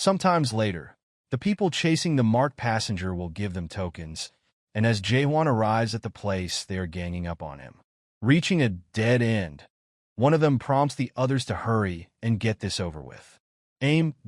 Sometimes later, the people chasing the marked passenger will give them tokens, and as Jaehwan arrives at the place, they are ganging up on him. Reaching a dead end, one of them prompts the others to hurry and get this over with.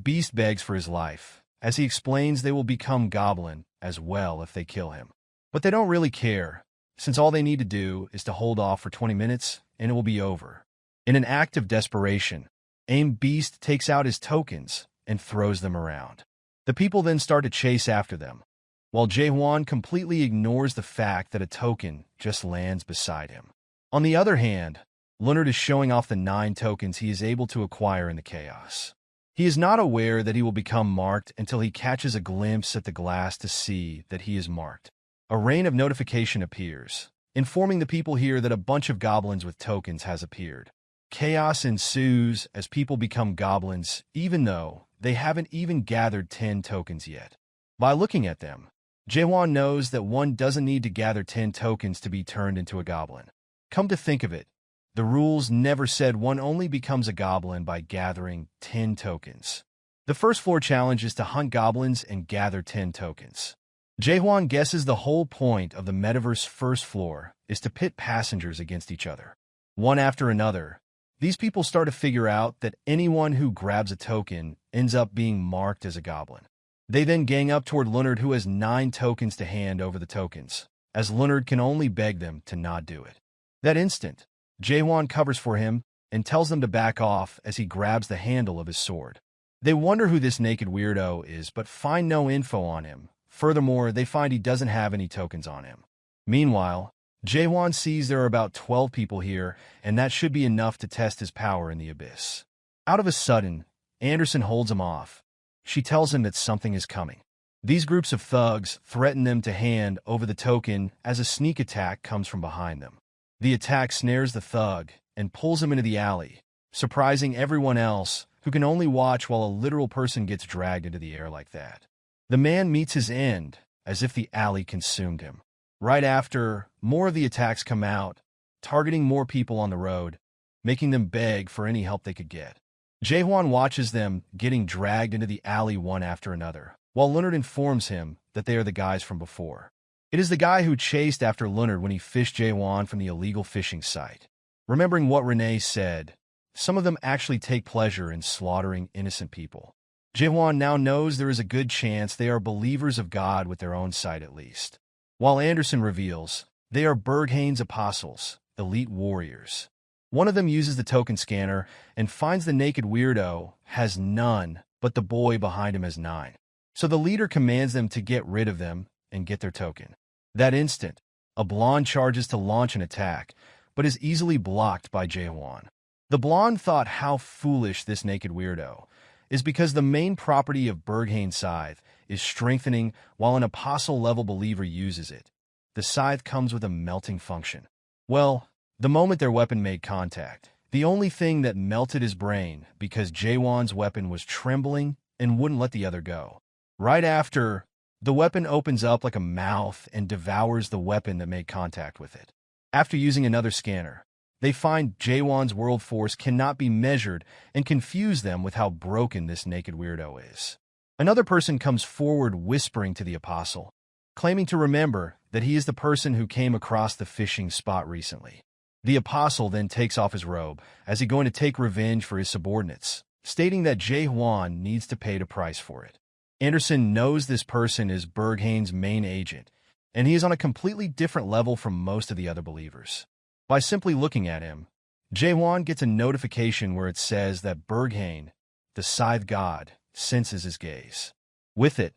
Beast begs for his life, as he explains they will become goblin as well if they kill him. But they don't really care, since all they need to do is to hold off for 20 minutes and it will be over. In an act of desperation, Beast takes out his tokens and throws them around. The people then start to chase after them, while Jaehwan completely ignores the fact that a token just lands beside him. On the other hand, Leonard is showing off the 9 tokens he is able to acquire in the chaos. He is not aware that he will become marked until he catches a glimpse at the glass to see that he is marked. A rain of notification appears, informing the people here that a bunch of goblins with tokens has appeared. Chaos ensues as people become goblins, even though they haven't even gathered 10 tokens yet. By looking at them, Jaehwan knows that one doesn't need to gather 10 tokens to be turned into a goblin. Come to think of it, the rules never said one only becomes a goblin by gathering 10 tokens. The first floor challenge is to hunt goblins and gather 10 tokens. Jaehwan guesses the whole point of the metaverse first floor is to pit passengers against each other. One after another, these people start to figure out that anyone who grabs a token ends up being marked as a goblin. They then gang up toward Leonard, who has 9 tokens to hand over the tokens, as Leonard can only beg them to not do it. That instant, Jaehwan covers for him and tells them to back off as he grabs the handle of his sword. They wonder who this naked weirdo is but find no info on him. Furthermore, they find he doesn't have any tokens on him. Meanwhile, Jaehwan sees there are about 12 people here, and that should be enough to test his power in the abyss. Out of a sudden, Anderson holds him off. She tells him that something is coming. These groups of thugs threaten them to hand over the token as a sneak attack comes from behind them. The attack snares the thug and pulls him into the alley, surprising everyone else who can only watch while a literal person gets dragged into the air like that. The man meets his end, as if the alley consumed him. Right after, more of the attacks come out, targeting more people on the road, making them beg for any help they could get. Jaehwan watches them getting dragged into the alley one after another, while Leonard informs him that they are the guys from before. It is the guy who chased after Leonard when he fished Jaehwan from the illegal fishing site. Remembering what Renee said, some of them actually take pleasure in slaughtering innocent people. Jaehwan now knows there is a good chance they are believers of God with their own sight at least. While Anderson reveals, they are Berghain's apostles, elite warriors. One of them uses the token scanner and finds the naked weirdo has none, but the boy behind him has 9. So the leader commands them to get rid of them and get their token. That instant, a blonde charges to launch an attack, but is easily blocked by Jaehwan. The blonde thought how foolish this naked weirdo is because the main property of Berghain's scythe is strengthening while an apostle-level believer uses it. The scythe comes with a melting function. Well, the moment their weapon made contact, the only thing that melted his brain because Jaehwan's weapon was trembling and wouldn't let the other go. Right after, the weapon opens up like a mouth and devours the weapon that made contact with it. After using another scanner, they find Jaehwan's world force cannot be measured and confuse them with how broken this naked weirdo is. Another person comes forward whispering to the apostle, claiming to remember that he is the person who came across the fishing spot recently. The apostle then takes off his robe as he's going to take revenge for his subordinates, stating that Jaehwan needs to pay the price for it. Anderson knows this person is Berghain's main agent, and he is on a completely different level from most of the other believers. By simply looking at him, Jaehwan gets a notification where it says that Berghain, the scythe god, senses his gaze. With it,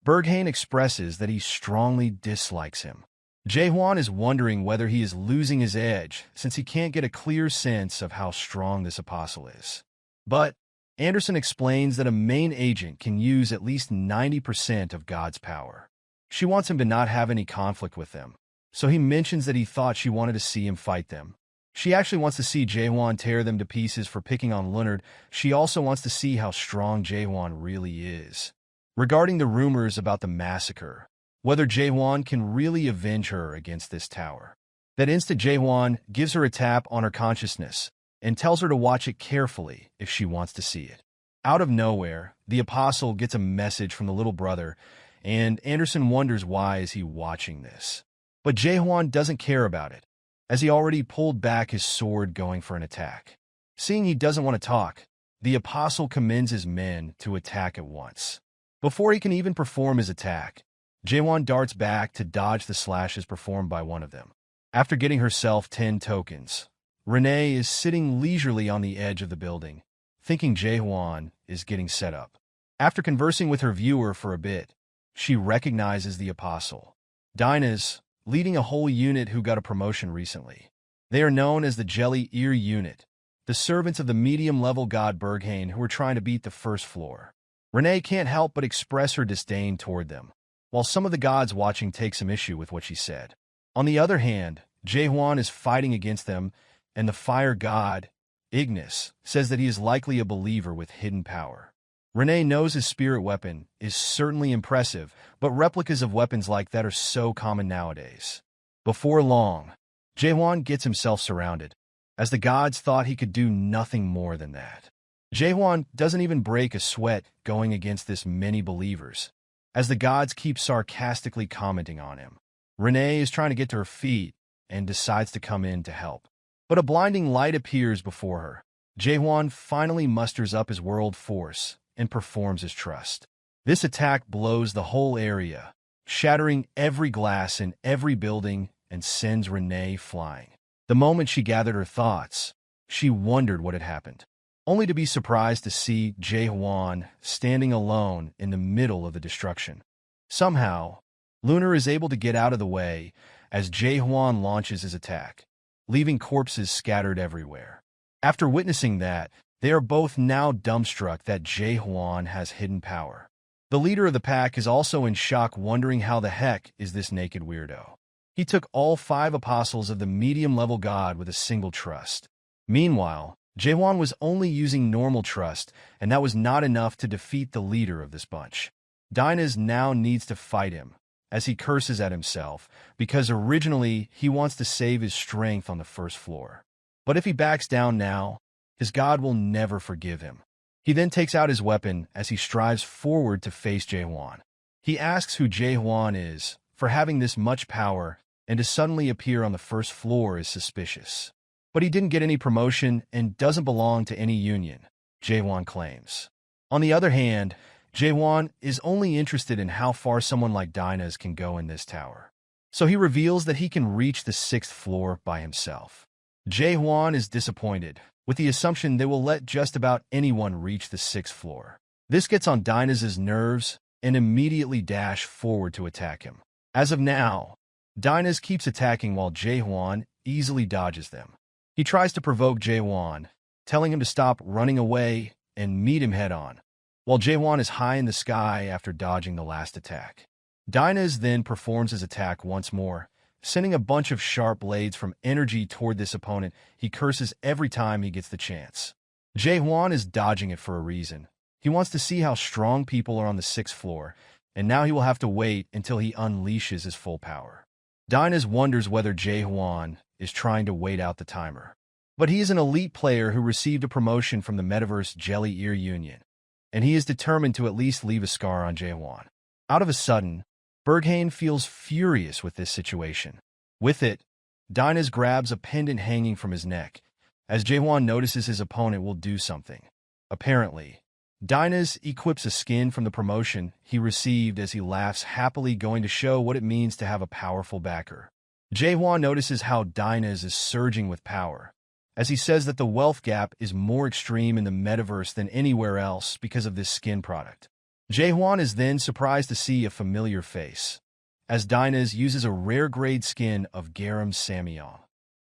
Berghain expresses that he strongly dislikes him. Jaehwan is wondering whether he is losing his edge since he can't get a clear sense of how strong this apostle is. But Anderson explains that a main agent can use at least 90% of God's power. She wants him to not have any conflict with them, so he mentions that he thought she wanted to see him fight them. She actually wants to see Jaehwan tear them to pieces for picking on Leonard. She also wants to see how strong Jaehwan really is. Regarding the rumors about the massacre, whether Jaehwan can really avenge her against this tower. That instant, Jaehwan gives her a tap on her consciousness and tells her to watch it carefully if she wants to see it. Out of nowhere, The apostle gets a message from the little brother, and Anderson wonders why is he watching this. But Jaehwan doesn't care about it, as he already pulled back his sword going for an attack. Seeing he doesn't want to talk, the apostle commands his men to attack at once. Before he can even perform his attack, Jaehwan darts back to dodge the slashes performed by one of them. After getting herself 10 tokens, Renee is sitting leisurely on the edge of the building, thinking Jaehwan is getting set up. After conversing with her viewer for a bit, she recognizes the apostle. Dinah's leading a whole unit who got a promotion recently. They are known as the Jelly Ear Unit, the servants of the medium-level god Berghane who are trying to beat the first floor. Renee can't help but express her disdain toward them, while some of the gods watching take some issue with what she said. On the other hand, Jaehwan is fighting against them, and the fire god, Ignis, says that he is likely a believer with hidden power. Renee knows his spirit weapon is certainly impressive, but replicas of weapons like that are so common nowadays. Before long, Jaehwan gets himself surrounded, as the gods thought he could do nothing more than that. Jaehwan doesn't even break a sweat going against this many believers, as the gods keep sarcastically commenting on him. Renee is trying to get to her feet and decides to come in to help. But a blinding light appears before her. Jaehwan finally musters up his world force and performs his trust. This attack blows the whole area, shattering every glass in every building and sends Renee flying. The moment she gathered her thoughts, she wondered what had happened, only to be surprised to see Jaehwan standing alone in the middle of the destruction. Somehow, Lunar is able to get out of the way as Jaehwan launches his attack, leaving corpses scattered everywhere. After witnessing that, they are both now dumbstruck that Jaehwan has hidden power. The leader of the pack is also in shock, wondering how the heck is this naked weirdo. He took all 5 apostles of the medium-level god with a single trust. Meanwhile, Jaehwan was only using normal trust, and that was not enough to defeat the leader of this bunch. Dinah's now needs to fight him, as he curses at himself, because originally he wants to save his strength on the first floor. But if he backs down now, his god will never forgive him. He then takes out his weapon as he strives forward to face Jaehwan. He asks who Jaehwan is, for having this much power, and to suddenly appear on the first floor is suspicious. But he didn't get any promotion and doesn't belong to any union, Jaehwan claims. On the other hand, Jaehwan is only interested in how far someone like Dinah's can go in this tower. So he reveals that he can reach the 6th floor by himself. Jaehwan is disappointed, with the assumption they will let just about anyone reach the 6th floor. This gets on Dinah's nerves and immediately dash forward to attack him. As of now, Dinah's keeps attacking while Jaehwan easily dodges them. He tries to provoke Jaehwan, telling him to stop running away and meet him head-on, while Jaehwan is high in the sky after dodging the last attack. Dinah's then performs his attack once more, sending a bunch of sharp blades from energy toward this opponent. He curses every time he gets the chance. Jaehwan is dodging it for a reason. He wants to see how strong people are on the 6th floor, and now he will have to wait until he unleashes his full power. Dinah's wonders whether Jaehwan is trying to wait out the timer. But he is an elite player who received a promotion from the Metaverse Jelly Ear Union, and he is determined to at least leave a scar on Jaehwan. Out of a sudden, Berghane feels furious with this situation. With it, Dinah's grabs a pendant hanging from his neck, as Jaehwan notices his opponent will do something. Apparently, Dinah's equips a skin from the promotion he received as he laughs happily, going to show what it means to have a powerful backer. Jaehwan notices how Dinah's is surging with power, as he says that the wealth gap is more extreme in the metaverse than anywhere else because of this skin product. Jaehwan is then surprised to see a familiar face, as Dinah's uses a rare grade skin of Garam Samyong,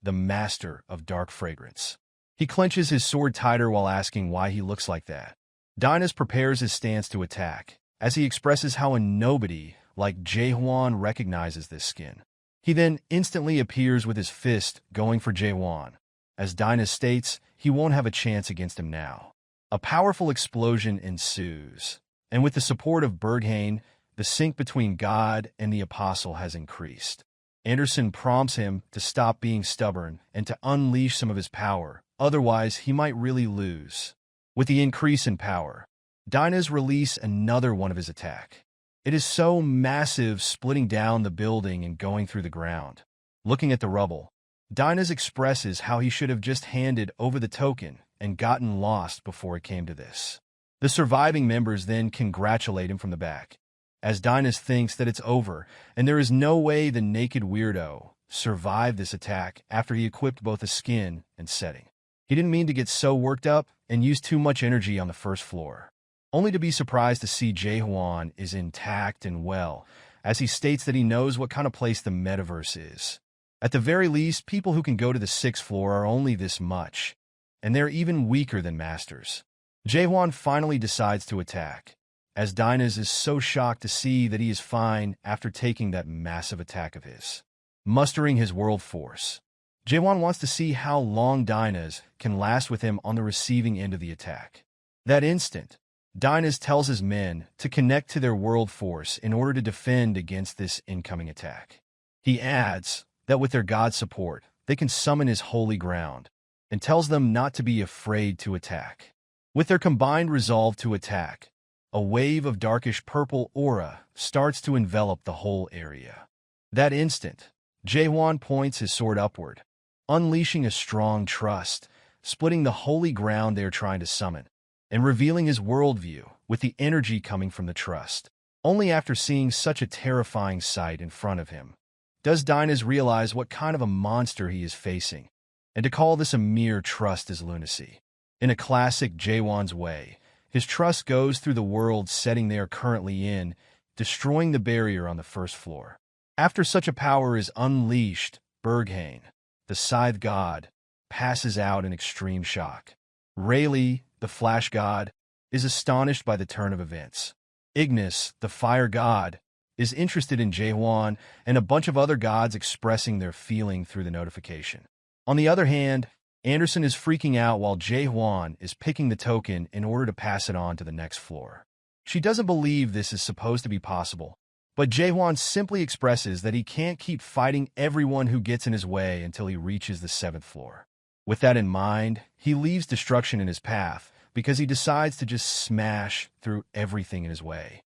the master of dark fragrance. He clenches his sword tighter while asking why he looks like that. Dinah's prepares his stance to attack, as he expresses how a nobody like Jaehwan recognizes this skin. He then instantly appears with his fist going for Jaehwan. As Dinah states, he won't have a chance against him now. A powerful explosion ensues, and with the support of Berghane, the sync between God and the Apostle has increased. Anderson prompts him to stop being stubborn and to unleash some of his power, otherwise he might really lose. With the increase in power, Dinah's release another one of his attack. It is so massive, splitting down the building and going through the ground. Looking at the rubble, Dinah's expresses how he should have just handed over the token and gotten lost before it came to this. The surviving members then congratulate him from the back, as Dinah's thinks that it's over and there is no way the naked weirdo survived this attack after he equipped both a skin and setting. He didn't mean to get so worked up and use too much energy on the first floor, only to be surprised to see Jaehwan is intact and well, as he states that he knows what kind of place the metaverse is. At the very least, people who can go to the 6th floor are only this much, and they're even weaker than masters. Jaehwan finally decides to attack, as Dinah's is so shocked to see that he is fine after taking that massive attack of his. Mustering his world force, Jaehwan wants to see how long Dinah's can last with him on the receiving end of the attack. That instant, Dinah's tells his men to connect to their world force in order to defend against this incoming attack. He adds that with their god's support, they can summon his holy ground, and tells them not to be afraid to attack. With their combined resolve to attack, a wave of darkish purple aura starts to envelop the whole area. That instant, Jaehwan points his sword upward, unleashing a strong trust, splitting the holy ground they are trying to summon, and revealing his worldview with the energy coming from the trust. Only after seeing such a terrifying sight in front of him does Dinah's realize what kind of a monster he is facing, and to call this a mere trust is lunacy. In a classic Jaehwan's way, his trust goes through the world setting they are currently in, destroying the barrier on the 1st floor. After such a power is unleashed, Berghane, the Scythe God, passes out in extreme shock. Rayleigh, the Flash God, is astonished by the turn of events. Ignis, the Fire God, is interested in Jaehwan, and a bunch of other gods expressing their feeling through the notification. On the other hand, Anderson is freaking out while Jaehwan is picking the token in order to pass it on to the next floor. She doesn't believe this is supposed to be possible, but Jaehwan simply expresses that he can't keep fighting everyone who gets in his way until he reaches the 7th floor. With that in mind, he leaves destruction in his path because he decides to just smash through everything in his way.